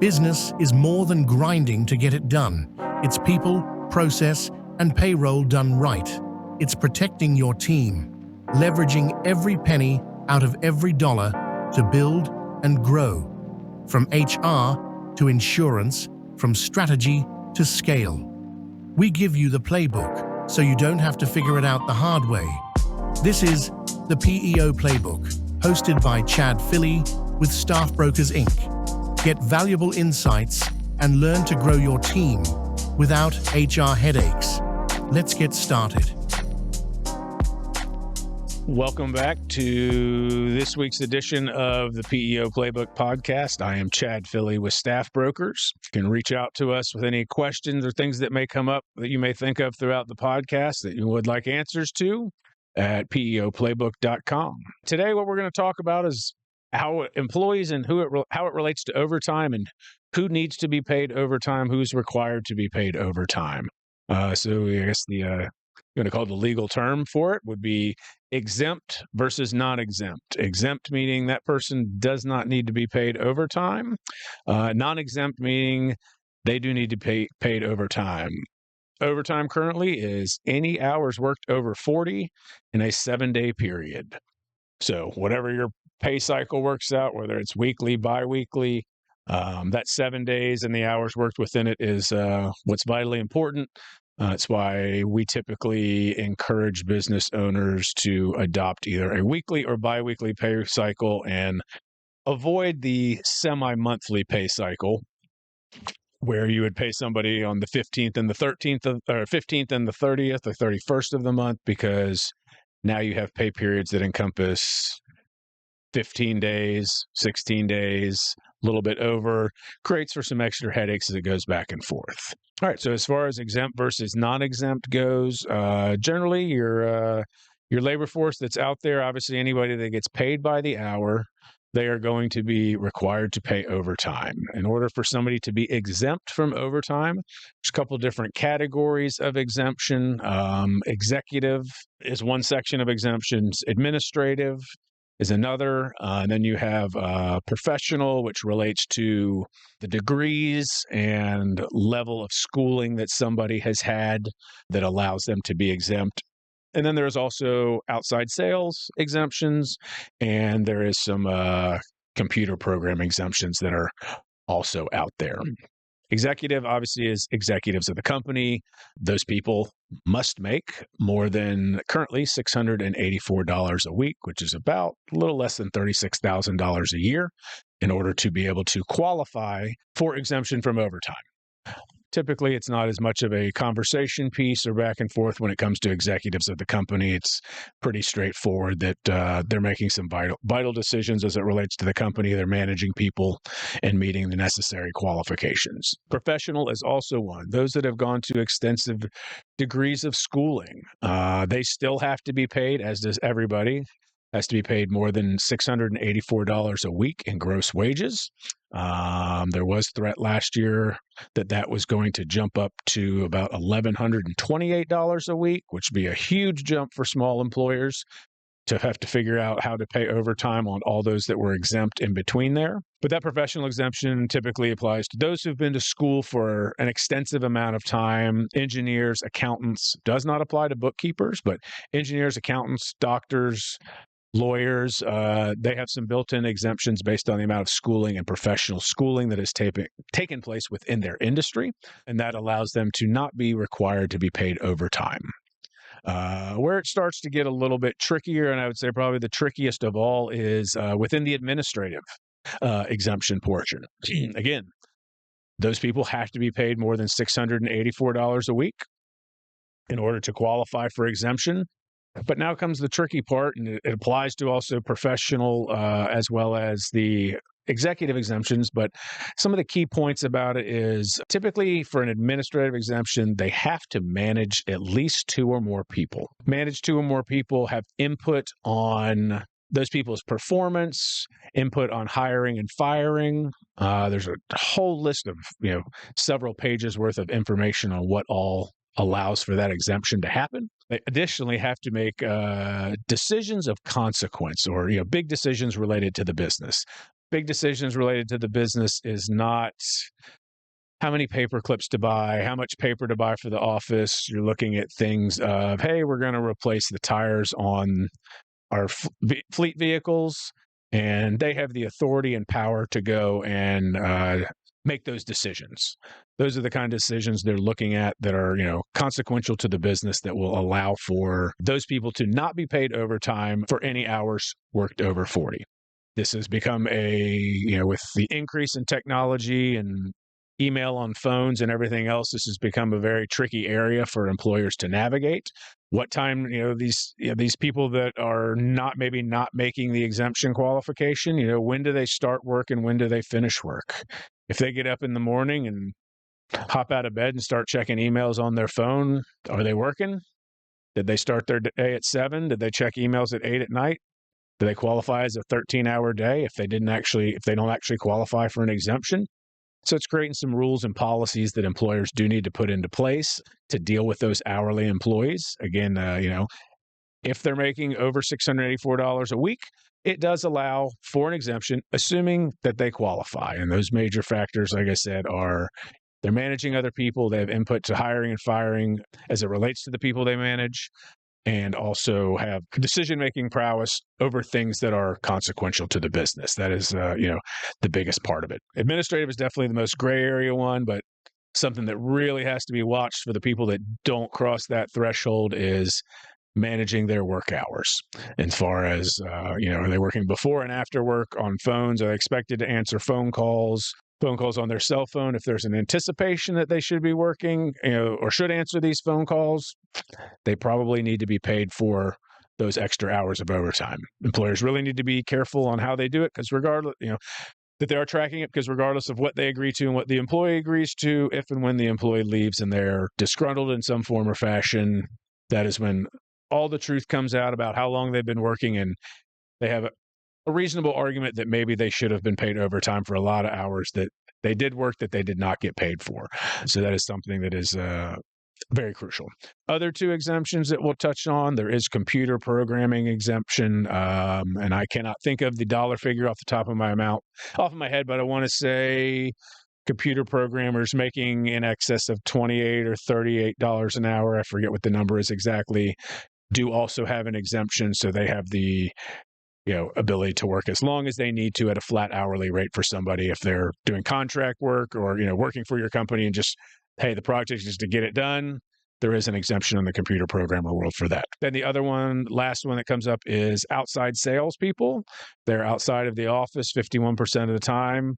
Business is more than grinding to get it done. It's people, process, and payroll done right. It's protecting your team, leveraging every penny out of every dollar to build and grow. From HR to insurance, from strategy to scale. We give you the playbook so you don't have to figure it out the hard way. This is the PEO Playbook, hosted by Chad Philly with Staff Brokers Inc. Get valuable insights and learn to grow your team without HR headaches. Let's get started. Welcome back to this week's edition of the PEO Playbook podcast. I am Chad Philly with Staff Brokers. You can reach out to us with any questions or things that may come up that you may think of throughout the podcast that you would like answers to at PEOplaybook.com. Today, what we're going to talk about is how employees and how it relates to overtime and who needs to be paid overtime, who's required to be paid overtime. So I guess you're going to call the legal term for it would be exempt versus non-exempt. Exempt meaning that person does not need to be paid overtime. Non-exempt meaning they do need to be paid overtime. Overtime currently is any hours worked over 40 in a 7-day period. So whatever your pay cycle works out, whether it's weekly, biweekly, that 7 days and the hours worked within it is what's vitally important. It's why we typically encourage business owners to adopt either a weekly or biweekly pay cycle and avoid the semi-monthly pay cycle, where you would pay somebody on the 15th and the 13th, or 15th and the 30th or 31st of the month, because now you have pay periods that encompass 15 days, 16 days, a little bit over, creates for some extra headaches as it goes back and forth. All right, so as far as exempt versus non-exempt goes, generally your labor force that's out there, obviously anybody that gets paid by the hour, they are going to be required to pay overtime. In order for somebody to be exempt from overtime, there's a couple different categories of exemption. Executive is one section of exemptions. Administrative is another. And then you have professional, which relates to the degrees and level of schooling that somebody has had that allows them to be exempt. And then there's also outside sales exemptions, and there is some computer program exemptions that are also out there. Executive obviously is executives of the company. Those people must make more than currently $684 a week, which is about a little less than $36,000 a year, in order to be able to qualify for exemption from overtime. Typically, it's not as much of a conversation piece or back and forth when it comes to executives of the company. It's pretty straightforward that they're making some vital decisions as it relates to the company. They're managing people and meeting the necessary qualifications. Professional is also one. Those that have gone to extensive degrees of schooling, they still have to be paid, as does everybody. Has to be paid more than $684 a week in gross wages. There was threat last year that was going to jump up to about $1,128 a week, which would be a huge jump for small employers to have to figure out how to pay overtime on all those that were exempt in between there. But that professional exemption typically applies to those who've been to school for an extensive amount of time. Engineers, accountants, does not apply to bookkeepers, but engineers, accountants, doctors, lawyers, they have some built-in exemptions based on the amount of schooling and professional schooling that has taken place within their industry, and that allows them to not be required to be paid overtime. Where it starts to get a little bit trickier, and I would say probably the trickiest of all, is within the administrative exemption portion. Again, those people have to be paid more than $684 a week in order to qualify for exemption. But now comes the tricky part, and it applies to also professional as well as the executive exemptions. But some of the key points about it is typically for an administrative exemption, they have to manage at least 2 or more people. Manage 2 or more people, have input on those people's performance, input on hiring and firing. There's a whole list of, several pages worth of information on what all allows for that exemption to happen. They additionally have to make decisions of consequence, or big decisions related to the business. big decisions related to the business is not how many paper clips to buy, how much paper to buy for the office. You're looking at things of, hey, we're going to replace the tires on our fleet vehicles, and they have the authority and power to go and make those decisions. Those are the kind of decisions they're looking at that are, consequential to the business, that will allow for those people to not be paid overtime for any hours worked over 40. This has become with the increase in technology and email on phones and everything else, this has become a very tricky area for employers to navigate. What time, these people that are not making the exemption qualification, when do they start work and when do they finish work? If they get up in the morning and hop out of bed and start checking emails on their phone, are they working? Did they start their day at 7? Did they check emails at 8 at night? Do they qualify as a 13-hour day if they don't actually qualify for an exemption? So it's creating some rules and policies that employers do need to put into place to deal with those hourly employees. Again, if they're making over $684 a week, it does allow for an exemption, assuming that they qualify. And those major factors, like I said, are they're managing other people, they have input to hiring and firing as it relates to the people they manage, and also have decision-making prowess over things that are consequential to the business. That is, the biggest part of it. Administrative is definitely the most gray area one, but something that really has to be watched for the people that don't cross that threshold is managing their work hours. As far as, are they working before and after work on phones? Are they expected to answer phone calls on their cell phone if there's an anticipation that they should be working, or should answer these phone calls? They probably need to be paid for those extra hours of overtime. Employers really need to be careful on how they do it, because regardless, that they are tracking it, because regardless of what they agree to and what the employee agrees to, if and when the employee leaves and they're disgruntled in some form or fashion, that is when all the truth comes out about how long they've been working, and they have a reasonable argument that maybe they should have been paid overtime for a lot of hours that they did work that they did not get paid for. So that is something that is very crucial. Other two exemptions that we'll touch on, there is computer programming exemption, and I cannot think of the dollar figure off the top of my head, but I want to say computer programmers making in excess of $28 or $38 an hour, I forget what the number is exactly, do also have an exemption. So they have the ability to work as long as they need to at a flat hourly rate for somebody if they're doing contract work or, working for your company and just, hey, the project is to get it done. There is an exemption in the computer programmer world for that. Then the last one that comes up is outside salespeople. They're outside of the office 51% of the time,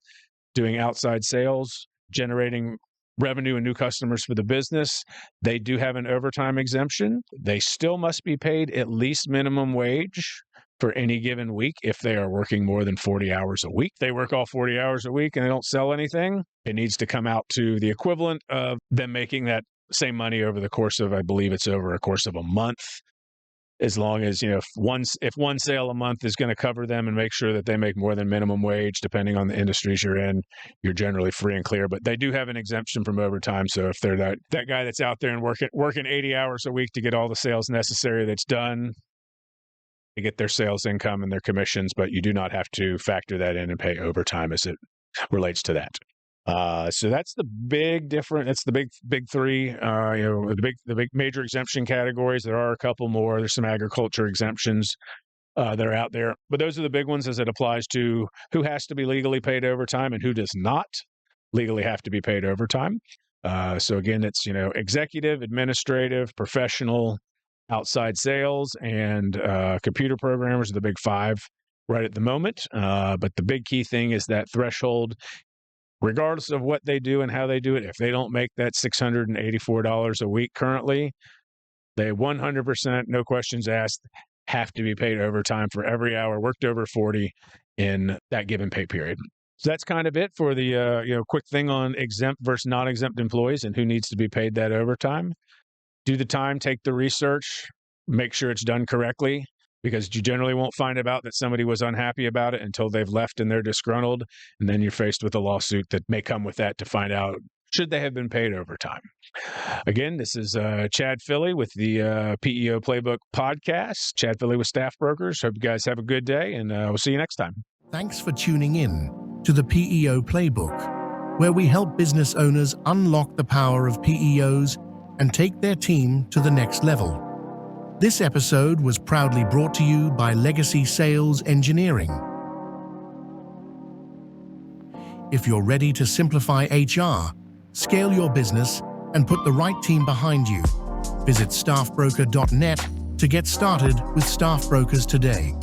doing outside sales, generating revenue and new customers for the business. They do have an overtime exemption. They still must be paid at least minimum wage for any given week if they are working more than 40 hours a week. They work all 40 hours a week and they don't sell anything, it needs to come out to the equivalent of them making that same money over the course of, I believe it's over a course of a month. As long as, if one sale a month is going to cover them and make sure that they make more than minimum wage, depending on the industries you're in, you're generally free and clear. But they do have an exemption from overtime. So if they're that guy that's out there and working 80 hours a week to get all the sales necessary that's done, to get their sales income and their commissions, but you do not have to factor that in and pay overtime as it relates to that. So that's the big difference. That's the big three, the big major exemption categories. There are a couple more. There's some agriculture exemptions that are out there, but those are the big ones as it applies to who has to be legally paid overtime and who does not legally have to be paid overtime. So again, it's, executive, administrative, professional, outside sales, and computer programmers are the big five right at the moment. But the big key thing is that threshold. Regardless of what they do and how they do it, if they don't make that $684 a week currently, they 100%, no questions asked, have to be paid overtime for every hour worked over 40 in that given pay period. So that's kind of it for the quick thing on exempt versus non-exempt employees and who needs to be paid that overtime. Do the time, take the research, make sure it's done correctly, because you generally won't find out that somebody was unhappy about it until they've left and they're disgruntled. And then you're faced with a lawsuit that may come with that to find out, should they have been paid overtime? Again, this is Chad Philly with the PEO Playbook podcast. Chad Philly with Staff Brokers. Hope you guys have a good day, and we'll see you next time. Thanks for tuning in to the PEO Playbook, where we help business owners unlock the power of PEOs and take their team to the next level. This episode was proudly brought to you by Legacy Sales Engineering. If you're ready to simplify HR, scale your business, and put the right team behind you, visit staffbroker.net to get started with Staff Brokers today.